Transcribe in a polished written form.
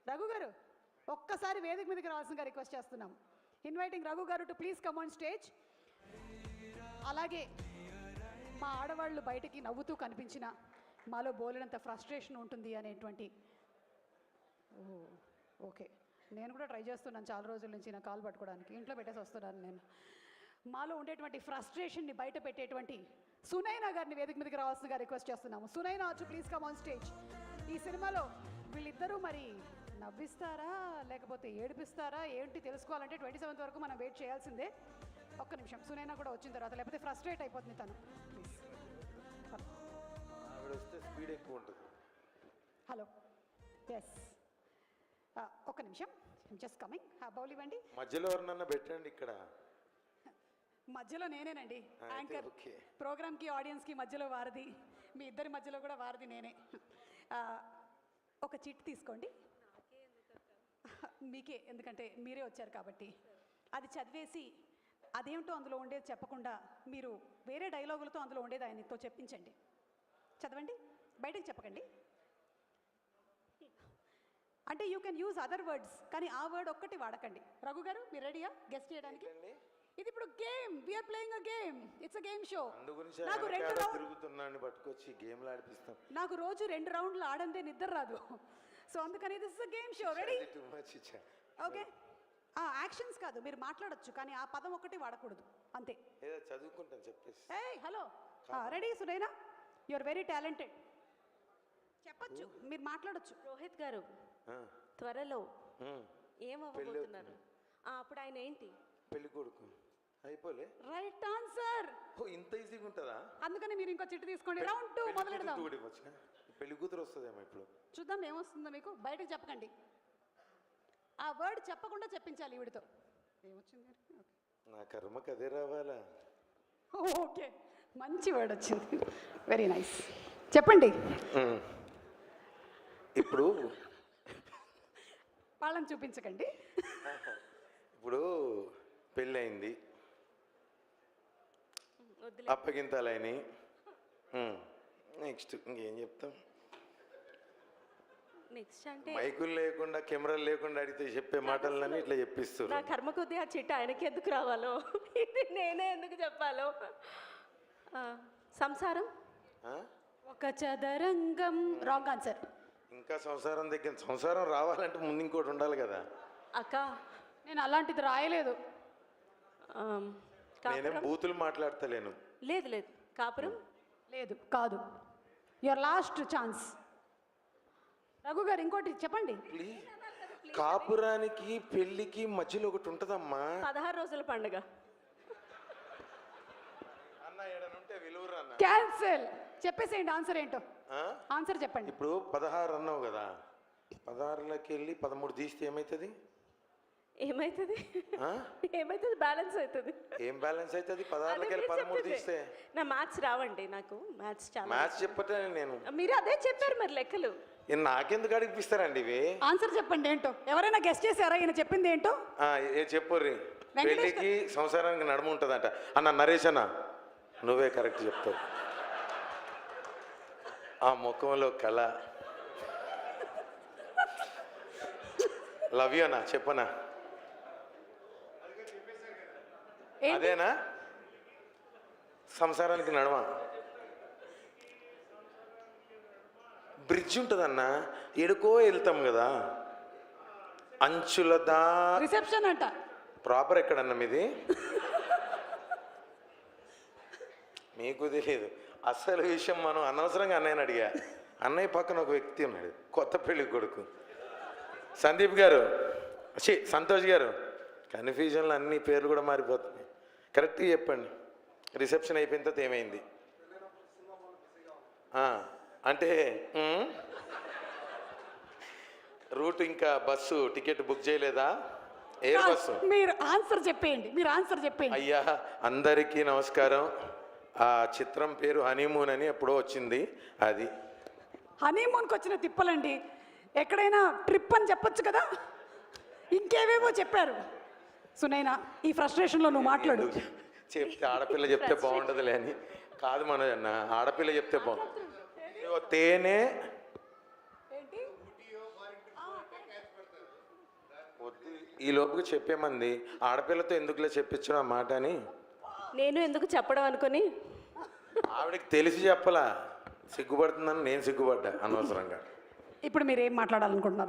రఘు గారు ఒక్కసారి వేదిక మీదకి రావాల్సిందిగా రిక్వెస్ట్ చేస్తున్నాం. ఇన్వైటింగ్ రఘు గారు to please come on stage. అలాగే మా ఆడవాళ్ళు బయటికి నవ్వుతూ కనిపించిన మాలో బోలెడంత ఫ్రస్ట్రేషన్ ఉంటుంది అనేటువంటి ఓకే, నేను కూడా ట్రై చేస్తున్నాను చాలా రోజుల నుంచి నా కాల్ పట్టుకోవడానికి, ఇంట్లో పెట్టేసి వస్తున్నాను నేను. మాలో ఉండేటువంటి ఫ్రస్ట్రేషన్ని బయట పెట్టేటువంటి సునైనా గారిని వేదిక మీదకి రావాల్సిందిగా రిక్వెస్ట్ చేస్తున్నాము. Sunaina to please come on stage. ఈ సినిమాలో వీళ్ళిద్దరూ మరి నవ్విస్తారా లేకపోతే ఏడిపిస్తారా ఏంటి తెలుసుకోవాలంటే 27th వరకు మనం వెయిట్ చేయాల్సిందే. ఒక్క నిమిషం, సునైనా కూడా వచ్చిన తర్వాత, లేకపోతే ఫ్రస్ట్రేట్ అయిపోతుంది తను. ప్లీజ్ స్పీడ్ ఎక్కువ ఉంటుంది. హలో, ఎస్, ఒక్క నిమిషం, జస్ట్ కమింగ్. బౌల్ ఇవ్వండి. మధ్యలో ఎవరినన్నా పెట్టండి. ఇక్కడ మధ్యలో నేనేనండి యాంకర్. ప్రోగ్రామ్కి ఆడియన్స్కి మధ్యలో వారధి, మీ ఇద్దరి మధ్యలో కూడా వారధి నేనే. ఒక చిట్ తీసుకోండి, మీకే, ఎందుకంటే మీరే వచ్చారు కాబట్టి. అది చదివేసి అదేంటో అందులో ఉండేది చెప్పకుండా మీరు వేరే డైలాగులతో అందులో ఉండేది ఆయనతో చెప్పించండి. చదవండి, బయటకు చెప్పకండి. అంటే you can use other words, కానీ ఆ వర్డ్ ఒక్కటి వాడకండి. రఘు గారు మీరు రెడీయా గెస్ట్ చేయడానికి? ఇది ఇప్పుడు game, we are playing a game, it's a game show. నాకు నాకు రోజు 2 రౌండ్లు ఆడందే నిద్ర రాదు. సో అందుకని this is a game show. Ready? Okay. Actions కాదు, మీరు మాట్లాడొచ్చు కానీ ఆ పదం ఒకటి వాడకూడదు, అంతే. చదువుకుంటాను చెప్పేసి. ఏయ్ hello, ready Sunaina? You are very talented, చెప్పొచ్చు, మీరు మాట్లాడొచ్చు. రోహిత్ గారు త్వరలో ఏమవ్వబోతున్నారు? అప్పుడు ఆయన ఏంటి? పెళ్లి కొడుకు. అయిపోలే. Right answer. ఇంత ఈజీగా ఉంటుందా? అందుకని మీరు ఇంకో చిట్టు తీసుకోండి. రౌండ్ 2 మొదలెడదాం. పెళ్లి కూతురు వస్తుందేమో ఇప్పుడు. చూద్దాం ఏమొస్తుందో మీకు. బయటకు చెప్పకండి, ఆ వర్డ్ చెప్పకుండా చెప్పించాలి ఈవిడితో. ఏమొచ్చింది? నా కర్మకు అదే రావాలా? ఓకే, మంచి వర్డ్ వచ్చింది, వెరీ నైస్. చెప్పండి. ఇప్పుడు వాళ్ళని చూపించకండి. ఇప్పుడు పెళ్ళయింది, అప్పగింతాలని, నెక్స్ట్ ఇంకేం చెప్తాం? నెక్స్ట్ అంటే మైకులు లేకుండా కెమెరాలు లేకుండా అడిగితే చెప్పే మాటలన్నీ ఇట్లా చెప్పిస్తారు. నా కర్మ కొద్దీ ఆ చిట్ట ఆయనకి ఎందుకు రావాలో, ఇది నేనే ఎందుకు చెప్పాలో. సంసారం ఒక చదరంగం. Wrong answer. ఇంకా సంసారం దగ్గర, సంసారం రావాలంటే ముందు ఇంకోటి ఉండాలి కదా అక్క. నేను అలాంటిది రాయలేదు. నేనేం బూతులు మాట్లాడతలేను. లేదు లేదు, కాపురం లేదు, కాదు. Your last chance. రఘు గారు ఇంకోటి చెప్పండి. కాపురానికి పెళ్లికి మధ్యలో ఒకటి ఉంటదమ్మా, 16 రోజుల పండుగ. క్యాన్సిల్. చెప్పేసేయండి ఆన్సర్ ఏంటో. ఆన్సర్ చెప్పండి. ఇప్పుడు 16 అన్నావు కదా, 16లోకి వెళ్ళి 13 తీస్తే ఏమవుతుంది? ఏమైతుంది? ఏమైతుంది? బ్యాలెన్స్ అవుతుంది. ఏం బ్యాలెన్స్ అవుతుంది? 16లోకి వెళ్ళి 13 తీస్తే. నా మ్యాథ్స్ రావండి, నాకు మ్యాథ్స్ చాలా. మ్యాథ్స్ చెప్పటే నేను. మీరు అదే చెప్పారు మరి లెక్కలు. నాకెందుకు అడిగిపిస్తారండి ఇవి? ఆన్సర్ చెప్పండి ఏంటో. ఎవరైనా గెస్ట్ చేశారా ఈయన చెప్పింది ఏంటో? చెప్పుర్రి. పెళ్లికి సంసారానికి నడుము ఉంటుందంట అన్న. నరేష్ అన్న నువ్వే కరెక్ట్ చెప్తావు. ఆ ముఖంలో కళ. లవ్ యూ అన్న, చెప్పనా? అదేనా సంసారానికి నడమ? బ్రిడ్జ్ ఉంటుందన్న, ఎడుకో వెళ్తాం కదా అంచులదా. రిసెప్షన్ అంట. ప్రాపర్ ఎక్కడన్నా మీది? మీకు తెలియదు అసలు విషయం. మనం అనవసరంగా అన్నయ్యని అడిగా. అన్నయ్య పక్కన ఒక వ్యక్తి ఉన్నాడు, కొత్త పెళ్లి కొడుకు. సందీప్ గారు, సంతోష్ గారు, కన్ఫ్యూజన్లో అన్ని పేర్లు కూడా మారిపోతున్నాయి. కరెక్ట్గా చెప్పండి. రిసెప్షన్ అయిపోయిన తర్వాత ఏమైంది అంటే? రూట్ ఇంకా బస్సు టికెట్ బుక్ చేయలేదా? Air bus. మీరు ఆన్సర్ చెప్పేయండి, మీరు ఆన్సర్ చెప్పేయండి. అయ్యా అందరికీ నమస్కారం. ఆ చిత్రం పేరు హనీమూన్ అని ఎప్పుడో వచ్చింది. అది హనీమూన్కి వచ్చిన తిప్పలండి. ఎక్కడైనా ట్రిప్ అని చెప్పొచ్చు కదా, ఇంకేవేవో చెప్పారు. సునైనా ఈ ఫ్రస్ట్రేషన్లో నువ్వు మాట్లాడు. చెప్తే ఆడపిల్ల చెప్తే బాగుండదులే అని కాదు మనోజ్ అన్న, ఆడపిల్ల చెప్తే బాగుంటుంది. తేనె ఈ లోపుకి చెప్పేమంది ఆడపిల్లతో ఎందుకులే చెప్పించడం ఆ మాట అని నేను ఎందుకు చెప్పడం అనుకొని ఆవిడకి తెలిసి చెప్పలా సిగ్గుపడుతుందని నేను సిగ్గుపడ్డా అనవసరంగా. ఇప్పుడు మీరు ఏం మాట్లాడాలనుకుంటున్నారు?